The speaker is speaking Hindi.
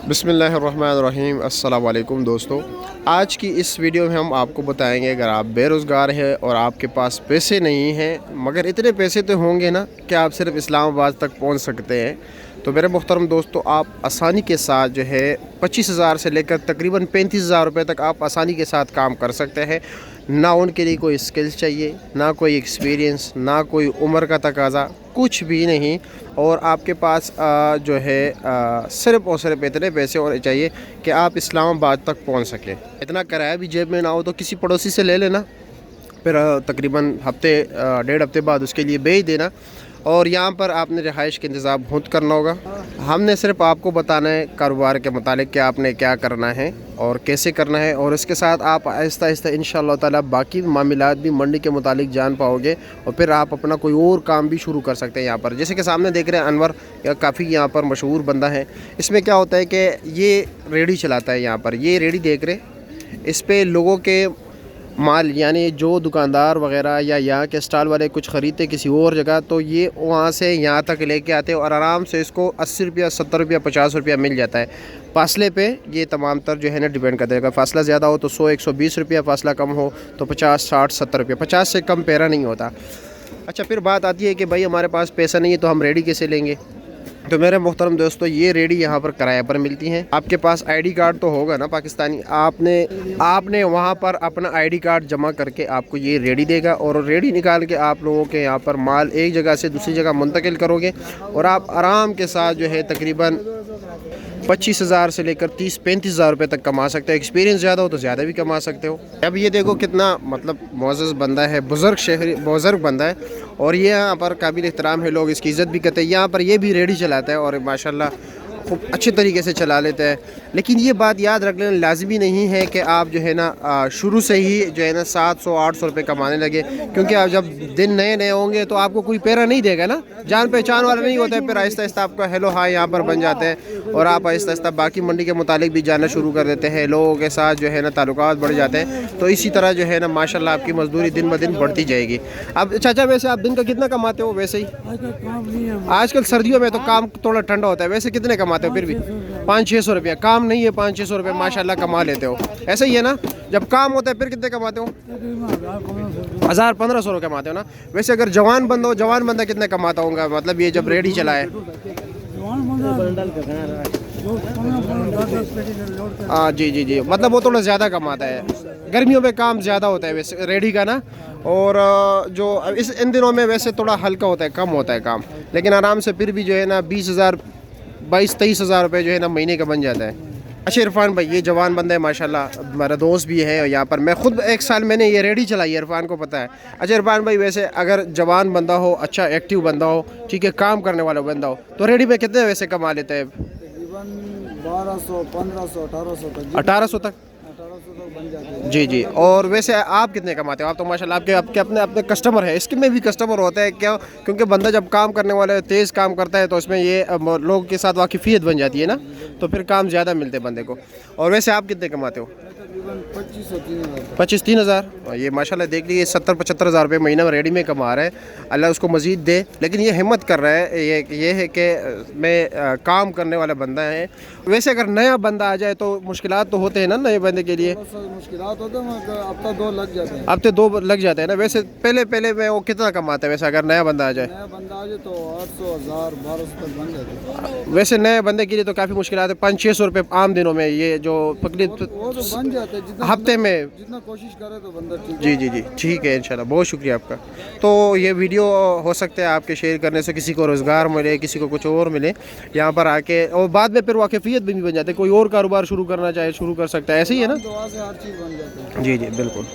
बिस्मिल्लाहिर्रहमानिर्रहीम। अस्सलाम वालेकुम दोस्तों, आज की इस वीडियो में हम आपको बताएंगे अगर आप बेरोज़गार हैं और आपके पास पैसे नहीं हैं मगर इतने पैसे तो होंगे ना कि आप सिर्फ इस्लामाबाद तक पहुंच सकते हैं, तो मेरे मोहतरम दोस्तों आप आसानी के साथ जो है 25,000 से लेकर तकरीबन 35,000 रुपये तक आप आसानी के साथ काम कर सकते हैं। ना उनके लिए कोई स्किल्स चाहिए, ना कोई एक्सपीरियंस, ना कोई उम्र का तकाज़ा, कुछ भी नहीं। और आपके पास जो है सिर्फ़ और सिर्फ इतने पैसे और चाहिए कि आप इस्लामाबाद तक पहुंच सकें। इतना किराया भी जेब में ना हो तो किसी पड़ोसी से ले लेना, फिर तकरीबन हफ्ते 1.5 हफ्ते बाद उसके लिए भेज देना और यहाँ पर आपने रिहाइश का इंतज़ाम खुद करना होगा। हमने सिर्फ आपको बताना है कारोबार के मुतालिक कि आपने क्या करना है और कैसे करना है, और इसके साथ आप आहिस्ता आहिस्ता इंशाअल्लाह ताला बाकी मामलात भी मंडी के मुतालिक जान पाओगे और फिर आप अपना कोई और काम भी शुरू कर सकते हैं। यहाँ पर जैसे कि सामने देख रहे हैं अनवर, काफ़ी यहाँ पर मशहूर बंदा है। इसमें क्या होता है कि ये रेडी चलाता है। यहाँ पर ये रेडी देख रहे, इस पर लोगों के माल यानी जो दुकानदार वगैरह या यहाँ के स्टॉल वाले कुछ ख़रीदते किसी और जगह, तो ये वहाँ से यहाँ तक लेके आते हैं और आराम से इसको 80 रुपया, 70 रुपया, 50 रुपया मिल जाता है। फासले पे ये तमाम तर जो है ना डिपेंड करता है। अगर फासला ज़्यादा हो तो 100-120 रुपया, फासला कम हो तो 50, 60, 70 रुपया। 50 से कम पैरा नहीं होता। अच्छा, फिर बात आती है कि भाई हमारे पास पैसा नहीं है तो हम रेडी कैसे लेंगे। तो मेरे मोहतरम दोस्तों, ये रेडी यहाँ पर किराए पर मिलती हैं। आपके पास आईडी कार्ड तो होगा ना पाकिस्तानी, आपने वहाँ पर अपना आईडी कार्ड जमा करके आपको ये रेडी देगा और रेडी निकाल के आप लोगों के यहाँ पर माल एक जगह से दूसरी जगह मुंतकिल करोगे और आप आराम के साथ जो है तकरीबन 25,000 से लेकर 30-35,000 रुपये तक कमा सकते हो। एक्सपीरियंस ज़्यादा हो तो ज़्यादा भी कमा सकते हो। अब ये देखो कितना मतलब मुअज़्ज़ज़ बंदा है, बुज़ुर्ग बंदा है और ये यहाँ पर काबिल एहतराम है, लोग इसकी इज़्ज़त भी करते हैं। यहाँ पर ये भी रेडी चलाता है और माशाल्लाह खूब अच्छे तरीके से चला लेते हैं। लेकिन ये बात याद रख लेना, लाजमी नहीं है कि आप जो है ना शुरू से ही जो है ना 700-800 रुपये कमाने लगे, क्योंकि आप जब दिन नए नए होंगे तो आपको कोई पैरा नहीं देगा ना, जान पहचान वाला नहीं होता है। फिर आहिस्ता आहिस्ता आपका हेलो हाय यहाँ पर बन जाते हैं और आप आहिस्ता आहिस्ता बाकी मंडी के मुतालिक भी जाना शुरू कर देते हैं। लोगों के साथ जो है ना ताल्लुकात बढ़ जाते हैं। तो इसी तरह जो है ना माशाल्लाह आपकी मजदूरी दिन ब दिन बढ़ती जाएगी। अब चाचा, वैसे आप दिन का कितना कमाते हो? वैसे ही आजकल सर्दियों में तो काम थोड़ा ठंडा होता है, वैसे कितने कमाते हो? फिर भी 500-600 रुपया। काम नहीं है, 500-600 रुपये माशाल्लाह कमा लेते हो। ऐसे ही है ना, जब काम होता है फिर कितने कमाते हो? 1000-1500 रुपये कमाते हो ना। वैसे अगर जवान बंदा कितने कमाता होगा, मतलब ये जब रेडी चला है? हाँ जी, मतलब वो थोड़ा ज़्यादा कमाता है। गर्मियों में काम ज़्यादा होता है वैसे रेडी का ना, और जो इन दिनों में वैसे थोड़ा हल्का होता है, कम होता है काम, लेकिन आराम से फिर भी जो है ना 20,000, 22-23,000 रुपये जो है ना महीने का बन जाता है। अच्छा इरफान भाई, ये जवान बंदा है माशाल्लाह, मेरा दोस्त भी है यहाँ पर। मैं खुद एक साल मैंने ये रेडी चलाई है, इरफान को पता है। अच्छा इरफान भाई, वैसे अगर जवान बंदा हो, अच्छा एक्टिव बंदा हो, ठीक है, काम करने वाला बंदा हो, तो रेडी में कितने वैसे कमा लेते हैं? 1200, 1500, 1800 तक बन जाते हैं। जी। और वैसे आप कितने कमाते हो? आप तो माशाल्लाह आपके अपने कस्टमर है। इसके में भी कस्टमर होता है क्या? क्योंकि बंदा जब काम करने वाला तेज़ काम करता है तो इसमें ये लोगों के साथ वाकिफ़ियत बन जाती है ना, तो फिर काम ज़्यादा मिलते हैं बंदे को। और वैसे आप कितने कमाते हो? 25-3,000। ये माशाल्लाह देख लीजिए 70-75,000 रुपये महीना में रेडी में कमा रहा है। अल्लाह उसको मज़ीद दे, लेकिन ये हिम्मत कर रहा है। ये है कि मैं काम करने वाला बंदा है। वैसे अगर नया बंदा आ जाए तो मुश्किलात तो होते हैं ना नए बंदे के लिए? मुश्किलात होते हैं, हफ्ता 2 लग जाते हैं। हफ्ते 2 लग जाते हैं ना। वैसे पहले में वो कितना कमाता है वैसे अगर नया बंदा आ जाए? नया बंदा आ जाए तो 800, 1000, 1200 तक बन जाते हैं। वैसे नए बंदे के लिए तो काफ़ी मुश्किलात है। 500-600 रुपये आम दिनों में ये जो वो तो बन जाते हैं हफ्ते में, जितना कोशिश करे तो बंदा ठीक। जी ठीक है इंशाल्लाह। बहुत शुक्रिया आपका। तो ये वीडियो हो सकता है आपके शेयर करने से किसी को रोज़गार मिले, किसी को कुछ और मिले यहाँ पर आके, और बाद में फिर वाकिफ़ियत भी बन जाते हैं। कोई और कारोबार शुरू करना चाहे शुरू कर सकता है। ऐसे ही है ना? दुआ से हर चीज़ बन जाती है। जी बिल्कुल।